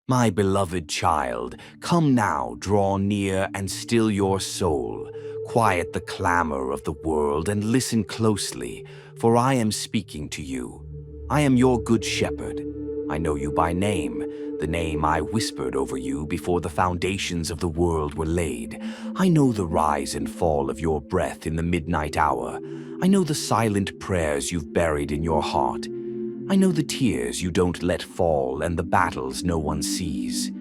My beloved child, come now, draw near and still your soul. Quiet the clamor of the world and listen closely, for I am speaking to you. I am your good shepherd. I know you by name, the name I whispered over you before the foundations of the world were laid. I know the rise and fall of your breath in the midnight hour. I know the silent prayers you've buried in your heart. I know the tears you don't let fall and the battles no one sees.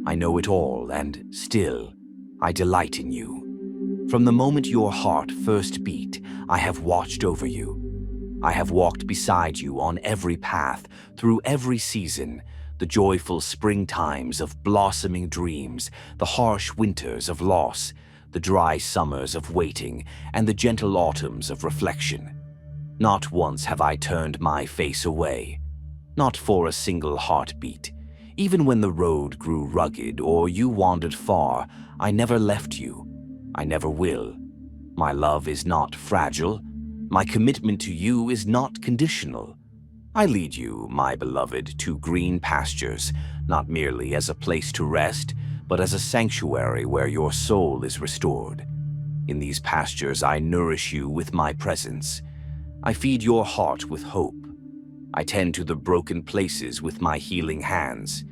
I know it all, and still, I delight in you. From the moment your heart first beat, I have watched over you. I have walked beside you on every path, through every season, the joyful springtimes of blossoming dreams, the harsh winters of loss, the dry summers of waiting, and the gentle autumns of reflection. Not once have I turned my face away, not for a single heartbeat. Even when the road grew rugged or you wandered far, I never left you. I never will. My love is not fragile. My commitment to you is not conditional. I lead you, my beloved, to green pastures, not merely as a place to rest, but as a sanctuary where your soul is restored. In these pastures, I nourish you with my presence. I feed your heart with hope. I tend to the broken places with my healing hands.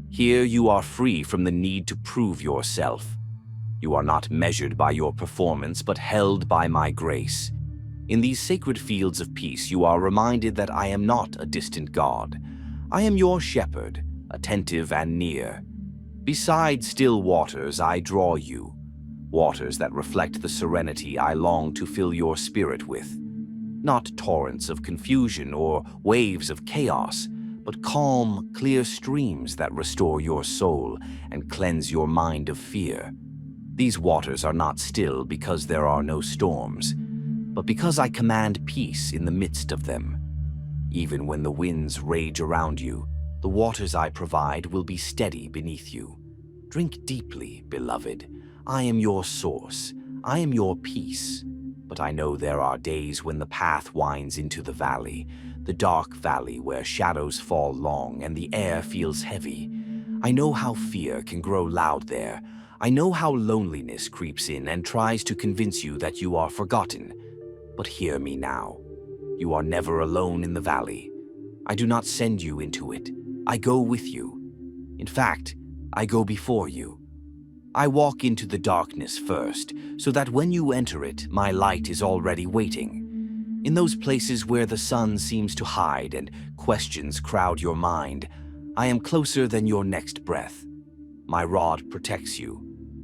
Here you are free from the need to prove yourself. You are not measured by your performance, but held by my grace. In these sacred fields of peace, you are reminded that I am not a distant God. I am your shepherd, attentive and near. Beside still waters, I draw you, waters that reflect the serenity I long to fill your spirit with. Not torrents of confusion or waves of chaos, but calm, clear streams that restore your soul and cleanse your mind of fear. These waters are not still because there are no storms, but because I command peace in the midst of them. Even when the winds rage around you, the waters I provide will be steady beneath you. Drink deeply, beloved. I am your source. I am your peace. But I know there are days when the path winds into the valley, the dark valley where shadows fall long and the air feels heavy. I know how fear can grow loud there. I know how loneliness creeps in and tries to convince you that you are forgotten. But hear me now. You are never alone in the valley. I do not send you into it. I go with you. In fact, I go before you. I walk into the darkness first, so that when you enter it, my light is already waiting. In those places where the sun seems to hide and questions crowd your mind, I am closer than your next breath. My rod protects you.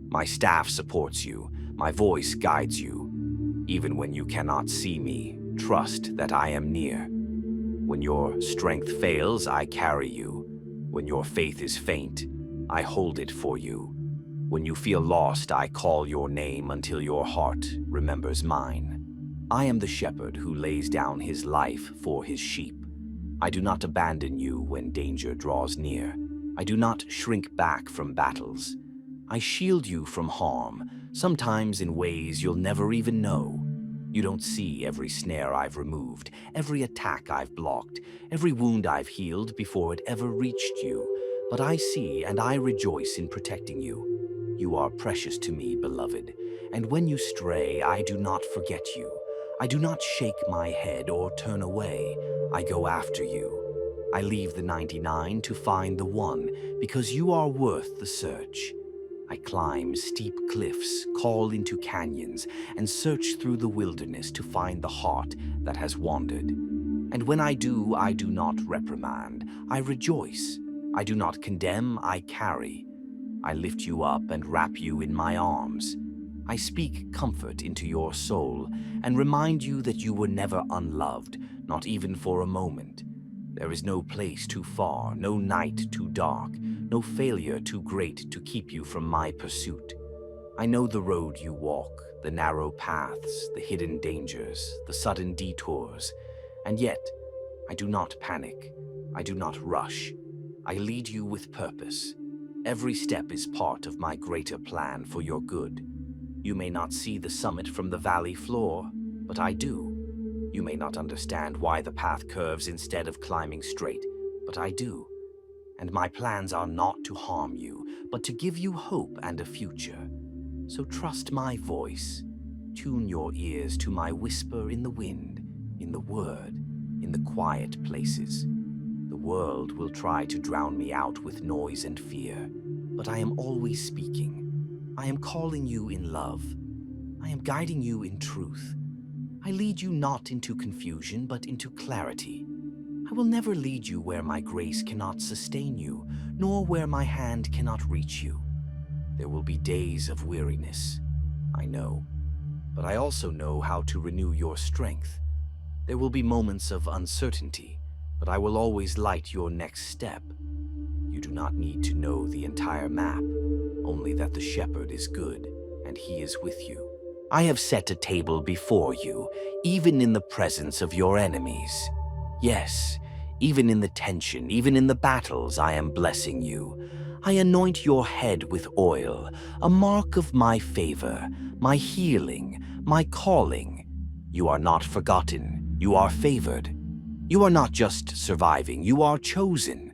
My staff supports you. My voice guides you. Even when you cannot see me, trust that I am near. When your strength fails, I carry you. When your faith is faint, I hold it for you. When you feel lost, I call your name until your heart remembers mine. I am the shepherd who lays down his life for his sheep. I do not abandon you when danger draws near. I do not shrink back from battles. I shield you from harm, sometimes in ways you'll never even know. You don't see every snare I've removed, every attack I've blocked, every wound I've healed before it ever reached you. But I see and I rejoice in protecting you. You are precious to me, beloved, and when you stray, I do not forget you. I do not shake my head or turn away. I go after you. I leave the 99 to find the one, because you are worth the search. I climb steep cliffs, call into canyons, and search through the wilderness to find the heart that has wandered. And when I do not reprimand. I rejoice. I do not condemn, I carry. I lift you up and wrap you in my arms. I speak comfort into your soul and remind you that you were never unloved, not even for a moment. There is no place too far, no night too dark, no failure too great to keep you from my pursuit. I know the road you walk, the narrow paths, the hidden dangers, the sudden detours, and yet I do not panic. I do not rush. I lead you with purpose. Every step is part of my greater plan for your good. You may not see the summit from the valley floor, but I do. You may not understand why the path curves instead of climbing straight, but I do. and my plans are not to harm you, but to give you hope and a future. So trust my voice. Tune your ears to my whisper in the wind, in the word, in the quiet places. The world will try to drown me out with noise and fear, but I am always speaking. I am calling you in love. I am guiding you in truth. I lead you not into confusion, but into clarity. I will never lead you where my grace cannot sustain you, nor where my hand cannot reach you. There will be days of weariness, I know, but I also know how to renew your strength. There will be moments of uncertainty, but I will always light your next step. You do not need to know the entire map, only that the shepherd is good, and he is with you. I have set a table before you, even in the presence of your enemies. Yes, even in the tension, even in the battles, I am blessing you. I anoint your head with oil, a mark of my favor, my healing, my calling. You are not forgotten, you are favored. You are not just surviving, you are chosen.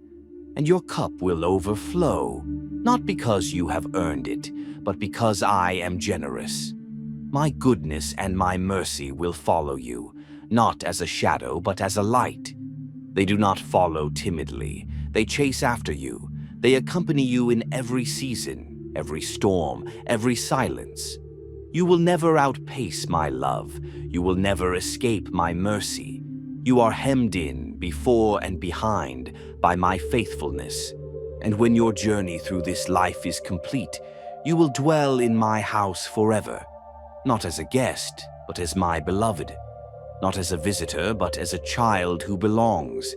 And your cup will overflow, not because you have earned it, but because I am generous. My goodness and my mercy will follow you, not as a shadow, but as a light. They do not follow timidly. They chase after you. They accompany you in every season, every storm, every silence. You will never outpace my love. You will never escape my mercy. You are hemmed in, before and behind, by my faithfulness. And when your journey through this life is complete, you will dwell in my house forever. Not as a guest, but as my beloved. Not as a visitor, but as a child who belongs.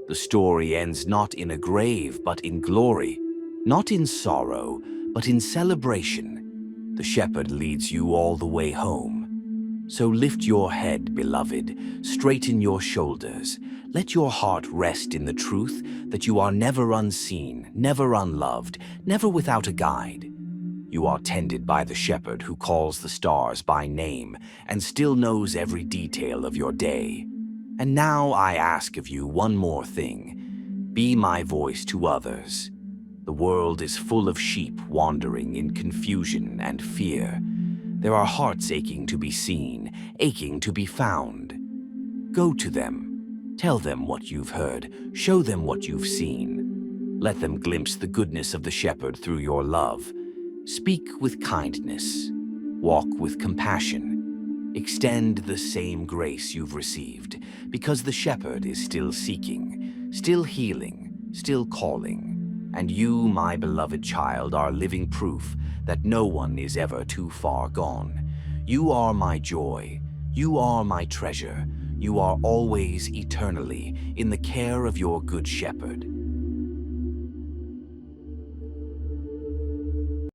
The story ends not in a grave, but in glory. Not in sorrow, but in celebration. The shepherd leads you all the way home. So lift your head, beloved, straighten your shoulders. Let your heart rest in the truth that you are never unseen, never unloved, never without a guide. You are tended by the shepherd who calls the stars by name and still knows every detail of your day. And now I ask of you one more thing. Be my voice to others. The world is full of sheep wandering in confusion and fear. There are hearts aching to be seen, aching to be found. Go to them. Tell them what you've heard. Show them what you've seen. Let them glimpse the goodness of the shepherd through your love. Speak with kindness. Walk with compassion. Extend the same grace you've received, because the shepherd is still seeking, still healing, still calling. And you, my beloved child, are living proof that no one is ever too far gone. You are my joy. You are my treasure. You are always eternally in the care of your good shepherd.